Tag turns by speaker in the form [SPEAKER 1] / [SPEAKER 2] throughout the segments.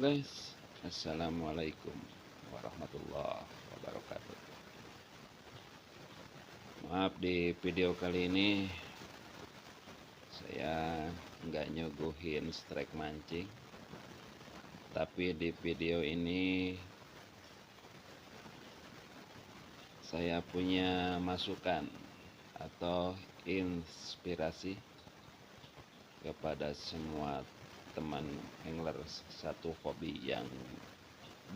[SPEAKER 1] guys, assalamualaikum warahmatullahi wabarakatuh. Maaf, di video kali ini saya nggak nyuguhin strike mancing, tapi di video ini saya punya masukan atau inspirasi kepada semua teman angler satu hobi yang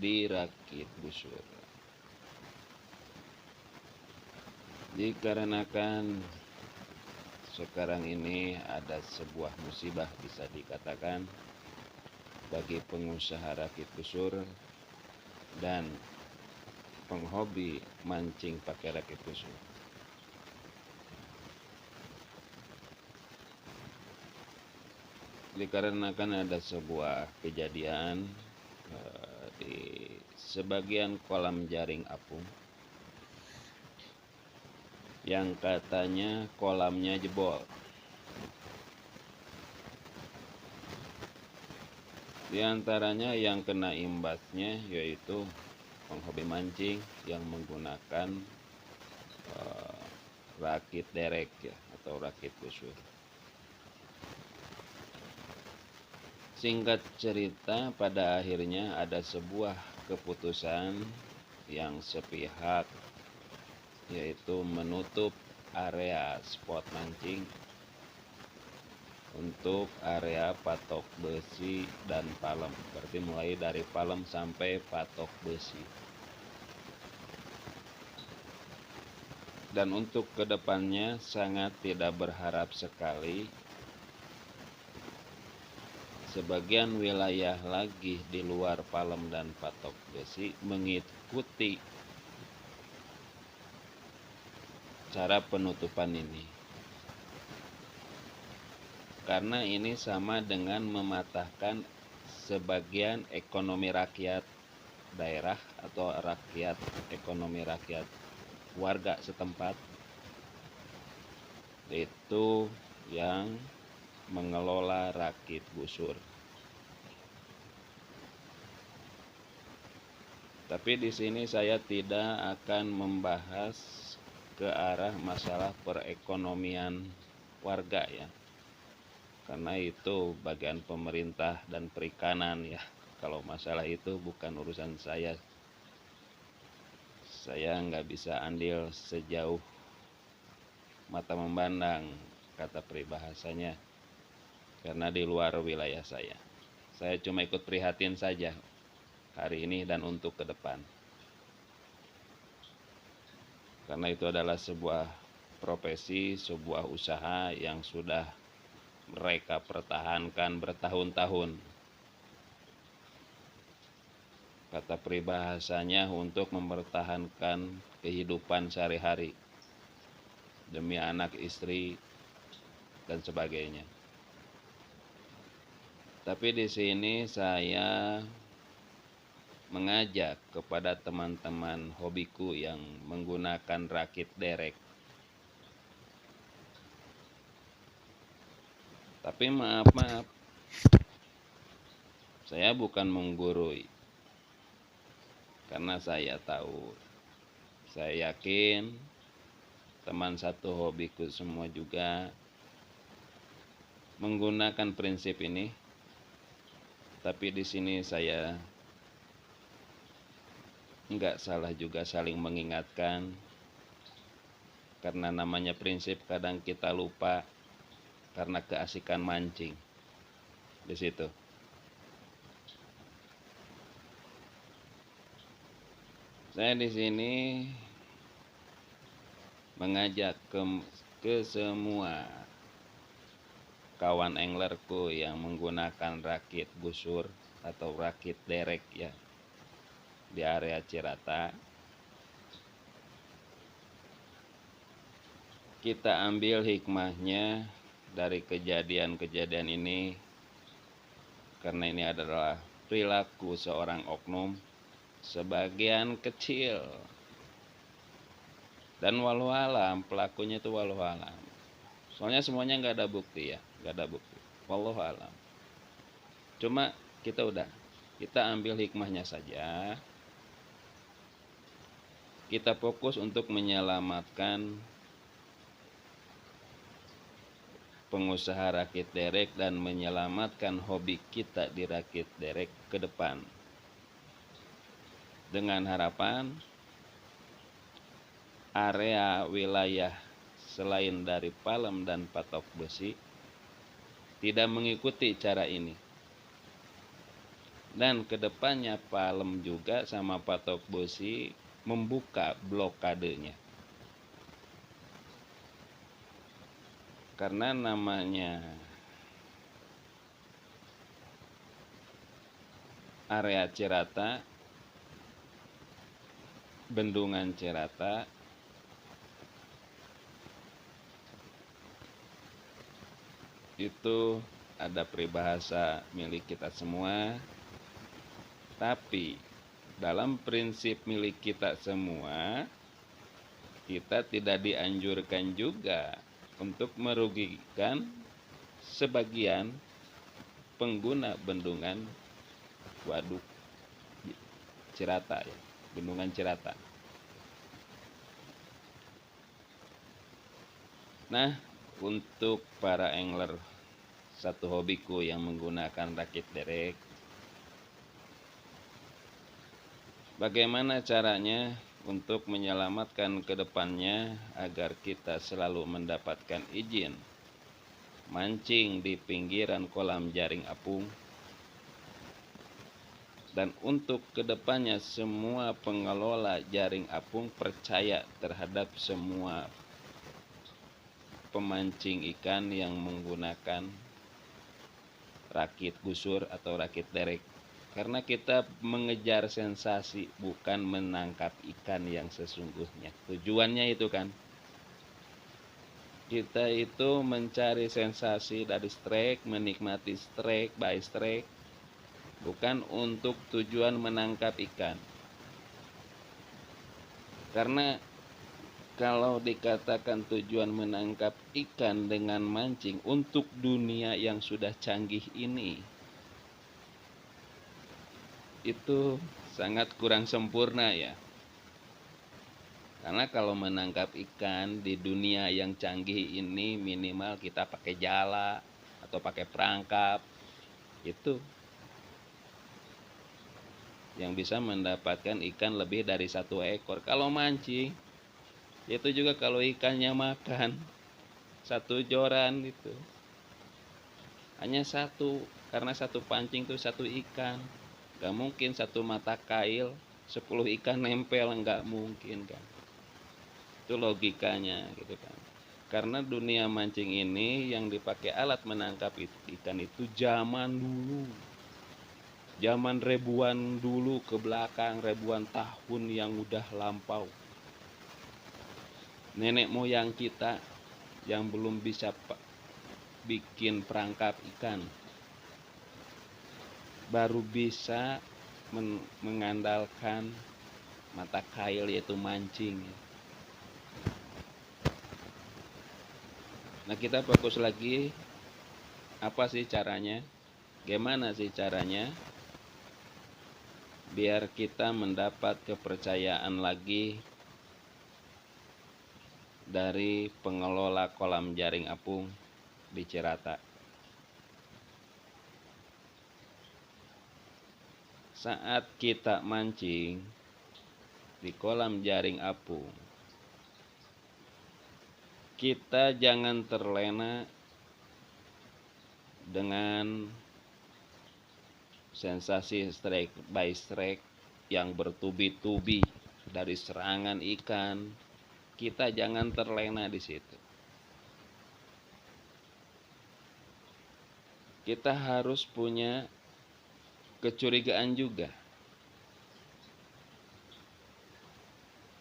[SPEAKER 1] dirakit busur. Dikarenakan sekarang ini ada sebuah musibah bisa dikatakan bagi pengusaha rakit busur dan penghobi mancing pakai rakit busur. Dikarenakan ada sebuah kejadian di sebagian kolam jaring apung yang katanya kolamnya jebol. Di antaranya yang kena imbasnya yaitu penghobi mancing yang menggunakan rakit derek ya, atau rakit busur. Singkat cerita, pada akhirnya ada sebuah keputusan yang sepihak, yaitu menutup area spot mancing untuk area patok besi dan palem. Berarti mulai dari palem sampai patok besi. Dan untuk kedepannya sangat tidak berharap sekali sebagian wilayah lagi di luar palem dan patok besi mengikuti cara penutupan ini, karena ini sama dengan mematahkan sebagian ekonomi rakyat daerah atau ekonomi rakyat warga setempat, itu yang mengelola rakit busur. Tapi di sini saya tidak akan membahas ke arah masalah perekonomian warga ya, karena itu bagian pemerintah dan perikanan ya. Kalau masalah itu bukan urusan saya nggak bisa andil sejauh mata memandang, kata peribahasanya, karena di luar wilayah saya. Saya cuma ikut prihatin saja hari ini dan untuk ke depan. Karena itu adalah sebuah profesi, sebuah usaha yang sudah mereka pertahankan bertahun-tahun. Kata peribahasanya untuk mempertahankan kehidupan sehari-hari demi anak, istri, dan sebagainya. Tapi di sini saya mengajak kepada teman-teman hobiku yang menggunakan rakit derek. Tapi maaf, saya bukan menggurui, karena saya tahu, saya yakin teman satu hobiku semua juga menggunakan prinsip ini. Tapi di sini saya enggak salah juga saling mengingatkan, karena namanya prinsip kadang kita lupa karena keasikan mancing di situ. Saya di sini mengajak ke semua kawan anglerku yang menggunakan rakit busur atau rakit derek ya di area Cirata, kita ambil hikmahnya dari kejadian-kejadian ini, karena ini adalah perilaku seorang oknum sebagian kecil, dan wallahualam pelakunya itu wallahualam. Soalnya semuanya nggak ada bukti ya, nggak ada bukti. Wallahualam. Cuma kita udah kita ambil hikmahnya saja. Kita fokus untuk menyelamatkan pengusaha rakit derek dan menyelamatkan hobi kita di rakit derek ke depan. Dengan harapan area wilayah selain dari palem dan patok besi tidak mengikuti cara ini. Dan kedepannya palem juga sama patok besi membuka blokadenya. Karena namanya area Cirata, bendungan Cirata, itu ada peribahasa milik kita semua. Tapi dalam prinsip milik kita semua, kita tidak dianjurkan juga untuk merugikan sebagian pengguna bendungan waduk Cirata ya, bendungan Cirata. Nah, untuk para angler satu hobiku yang menggunakan rakit derek, bagaimana caranya untuk menyelamatkan kedepannya agar kita selalu mendapatkan izin mancing di pinggiran kolam jaring apung. Dan untuk kedepannya semua pengelola jaring apung percaya terhadap semua pemancing ikan yang menggunakan rakit gusur atau rakit derek. Karena kita mengejar sensasi, bukan menangkap ikan yang sesungguhnya. Tujuannya itu kan. Kita itu mencari sensasi dari strike, menikmati strike by strike, bukan untuk tujuan menangkap ikan. Karena kalau dikatakan tujuan menangkap ikan dengan mancing untuk dunia yang sudah canggih ini, itu sangat kurang sempurna ya. Karena kalau menangkap ikan di dunia yang canggih ini minimal kita pakai jala atau pakai perangkap. Itu yang bisa mendapatkan ikan lebih dari 1 ekor. Kalau mancing itu juga kalau ikannya makan 1 joran itu hanya 1, karena 1 pancing itu 1 ikan. Gak mungkin 1 mata kail 10 ikan nempel, gak mungkin kan. Itu logikanya gitu kan. Karena dunia mancing ini yang dipakai alat menangkap ikan itu zaman dulu. Zaman ribuan dulu ke belakang, ribuan tahun yang udah lampau. Nenek moyang kita yang belum bisa bikin perangkap ikan baru bisa mengandalkan mata kail, yaitu mancing. Nah, kita fokus lagi, apa sih caranya? Gimana sih caranya biar kita mendapat kepercayaan lagi dari pengelola kolam jaring apung di Cirata? Saat kita mancing di kolam jaring apung, kita jangan terlena dengan sensasi strike by strike yang bertubi-tubi dari serangan ikan. Kita jangan terlena di situ. Kita harus punya kecurigaan juga.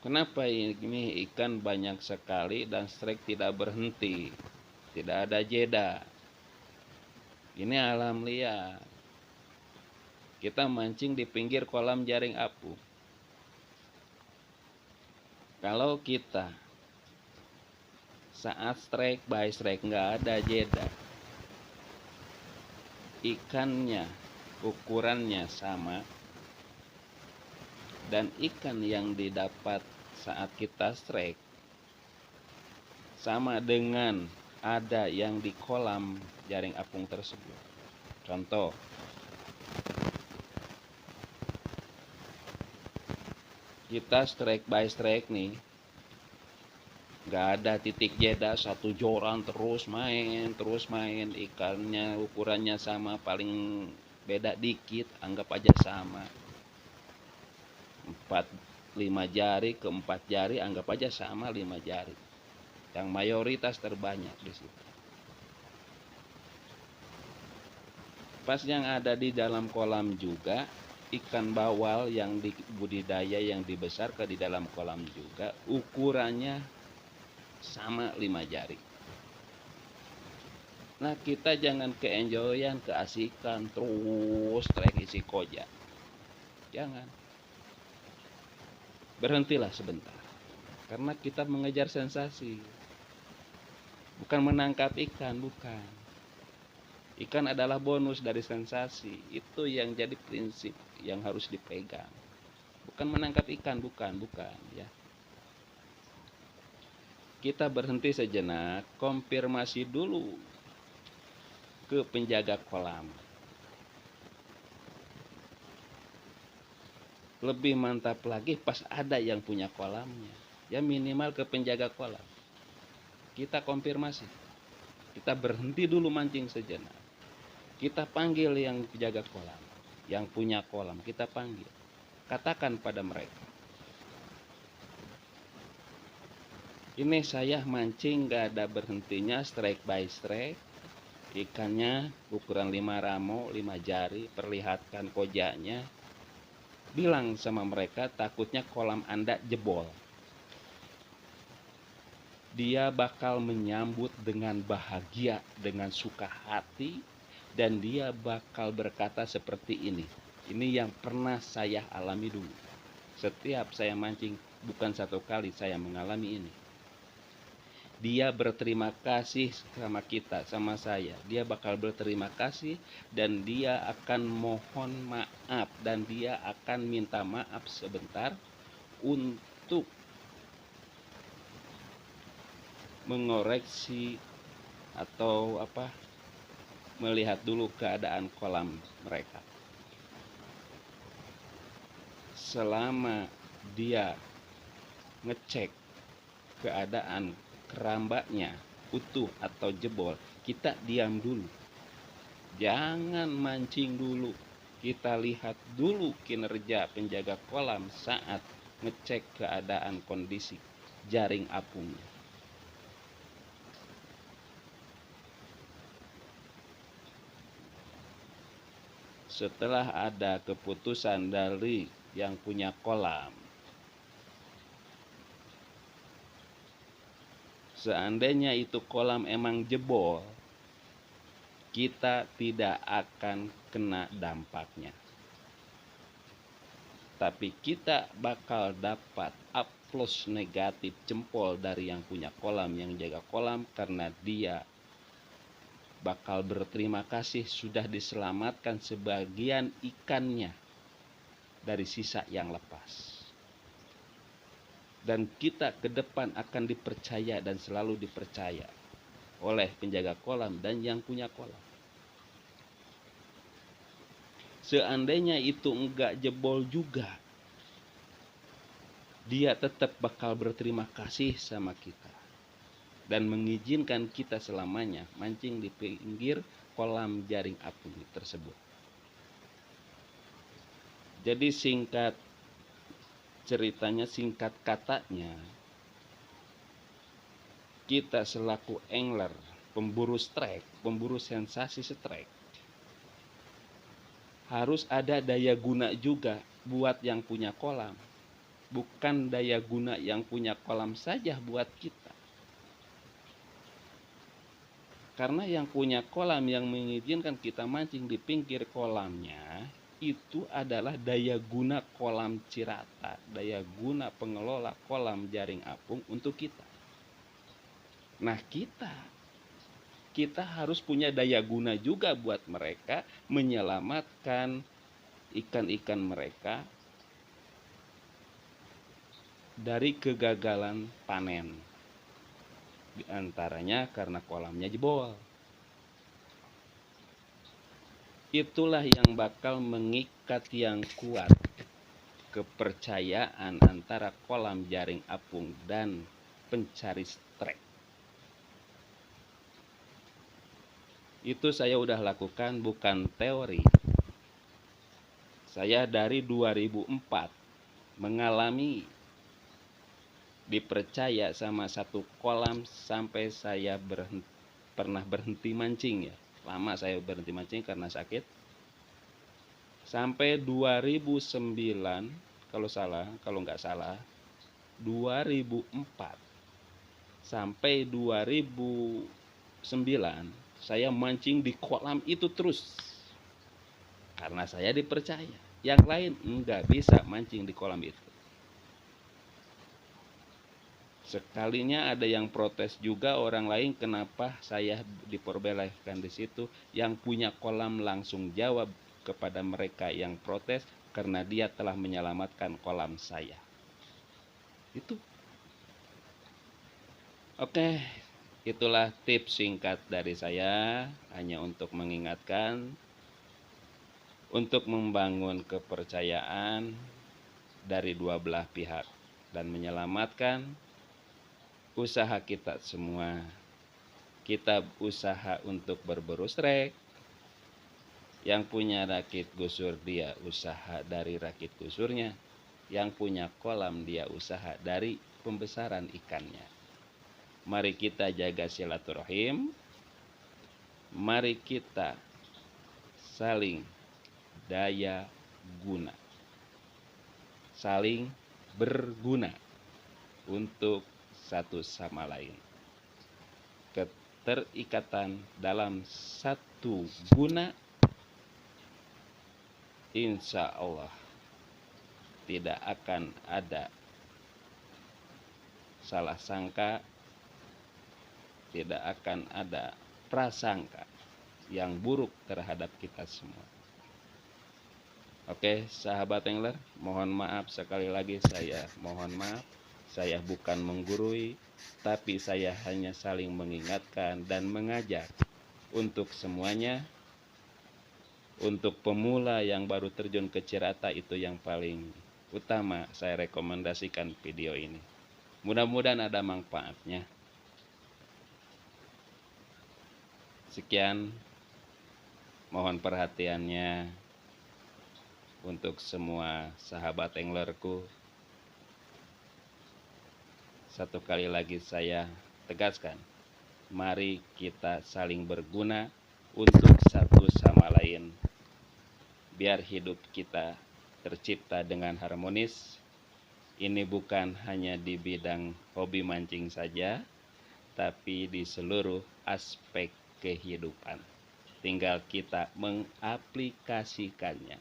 [SPEAKER 1] Kenapa ini ikan banyak sekali dan strike tidak berhenti, tidak ada jeda? Ini alam liar. Kita mancing di pinggir kolam jaring apung. Kalau kita saat strike by strike nggak ada jeda, ikannya ukurannya sama, dan ikan yang didapat saat kita strike sama dengan ada yang di kolam jaring apung tersebut. Contoh, kita strike by strike nih, nggak ada titik jeda, satu joran terus main, ikannya ukurannya sama, paling beda dikit, anggap aja sama, 5 jari ke 4 jari, anggap aja sama 5 jari, yang mayoritas terbanyak di situ. Pas yang ada di dalam kolam juga, ikan bawal yang budidaya yang dibesarkan di dalam kolam juga ukurannya sama 5 jari. Nah, kita jangan keenjoyan, keasikan terus strike isi koja. Jangan. Berhentilah sebentar. Karena kita mengejar sensasi. Bukan menangkap ikan, bukan. Ikan adalah bonus dari sensasi. Itu yang jadi prinsip yang harus dipegang. Bukan menangkap ikan, bukan ya. Kita berhenti sejenak, konfirmasi dulu ke penjaga kolam. Lebih mantap lagi pas ada yang punya kolamnya. Ya minimal ke penjaga kolam. Kita konfirmasi. Kita berhenti dulu mancing sejenak. Kita panggil yang penjaga kolam, yang punya kolam, kita panggil. Katakan pada mereka, ini saya mancing gak ada berhentinya, strike by strike. Ikannya ukuran 5 ramo, 5 jari, perlihatkan kojanya. Bilang sama mereka, takutnya kolam Anda jebol. Dia bakal menyambut dengan bahagia, dengan suka hati, dan dia bakal berkata seperti ini. Ini yang pernah saya alami dulu. Setiap saya mancing, bukan satu kali saya mengalami ini. Dia berterima kasih sama kita, sama saya. Dia bakal berterima kasih dan dia akan mohon maaf dan dia akan minta maaf sebentar untuk mengoreksi atau melihat dulu keadaan kolam mereka. Selama dia ngecek keadaan kerambanya utuh atau jebol, kita diam dulu. Jangan mancing dulu. Kita lihat dulu kinerja penjaga kolam saat ngecek keadaan kondisi jaring apungnya. Setelah ada keputusan dari yang punya kolam, seandainya itu kolam emang jebol, kita tidak akan kena dampaknya. Tapi kita bakal dapat aplaus negatif jempol dari yang punya kolam, yang jaga kolam, karena dia bakal berterima kasih sudah diselamatkan sebagian ikannya dari sisa yang lepas. Dan kita ke depan akan dipercaya dan selalu dipercaya oleh penjaga kolam dan yang punya kolam. Seandainya itu enggak jebol juga, dia tetap bakal berterima kasih sama kita dan mengizinkan kita selamanya mancing di pinggir kolam jaring apung tersebut. Jadi singkat ceritanya, singkat katanya, kita selaku angler, pemburu strike, pemburu sensasi strike, harus ada daya guna juga buat yang punya kolam. Bukan daya guna yang punya kolam saja buat kita. Karena yang punya kolam yang mengizinkan kita mancing di pinggir kolamnya, itu adalah daya guna kolam Cirata, daya guna pengelola kolam jaring apung untuk kita. Nah, kita kita harus punya daya guna juga buat mereka menyelamatkan ikan-ikan mereka dari kegagalan panen. Di antaranya karena kolamnya jebol. Itulah yang bakal mengikat yang kuat kepercayaan antara kolam jaring apung dan pencari strek. Itu saya udah lakukan, bukan teori. Saya dari 2004 mengalami dipercaya sama satu kolam sampai saya pernah berhenti mancing ya. Lama saya berhenti mancing karena sakit. Sampai 2009 kalau nggak salah 2004 sampai 2009 saya mancing di kolam itu terus. Karena saya dipercaya. Yang lain nggak bisa mancing di kolam itu. Sekalinya ada yang protes juga orang lain, kenapa saya diperbolehkan di situ. Yang punya kolam langsung jawab kepada mereka yang protes, karena dia telah menyelamatkan kolam saya. Itu. Oke, itulah tips singkat dari saya, hanya untuk mengingatkan, untuk membangun kepercayaan dari dua belah pihak dan menyelamatkan usaha kita semua. Kita usaha untuk berburu strek. Yang punya rakit gusur dia usaha dari rakit gusurnya. Yang punya kolam dia usaha dari pembesaran ikannya. Mari kita jaga silaturahim. Mari kita saling daya guna. Saling berguna untuk satu sama lain. Keterikatan dalam satu guna, insya Allah tidak akan ada salah sangka, tidak akan ada prasangka yang buruk terhadap kita semua. Oke, sahabat angler, mohon maaf sekali lagi, saya mohon maaf. Saya bukan menggurui, tapi saya hanya saling mengingatkan dan mengajak untuk semuanya. Untuk pemula yang baru terjun ke Cirata, itu yang paling utama saya rekomendasikan video ini. Mudah-mudahan ada manfaatnya. Sekian, mohon perhatiannya untuk semua sahabat anglerku. Satu kali lagi saya tegaskan, mari kita saling berguna untuk satu sama lain, biar hidup kita tercipta dengan harmonis. Ini bukan hanya di bidang hobi mancing saja, tapi di seluruh aspek kehidupan. Tinggal kita mengaplikasikannya.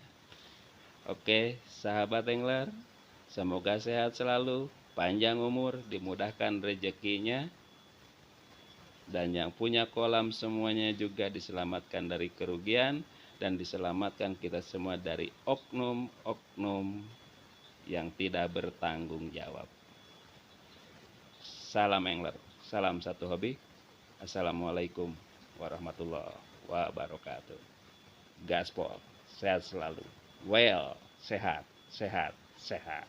[SPEAKER 1] Oke, sahabat angler, semoga sehat selalu, panjang umur, dimudahkan rezekinya, dan yang punya kolam semuanya juga diselamatkan dari kerugian, dan diselamatkan kita semua dari oknum-oknum yang tidak bertanggung jawab. Salam angler, salam satu hobi. Assalamualaikum warahmatullahi wabarakatuh. Gaspol, sehat selalu. Well, sehat, sehat, sehat.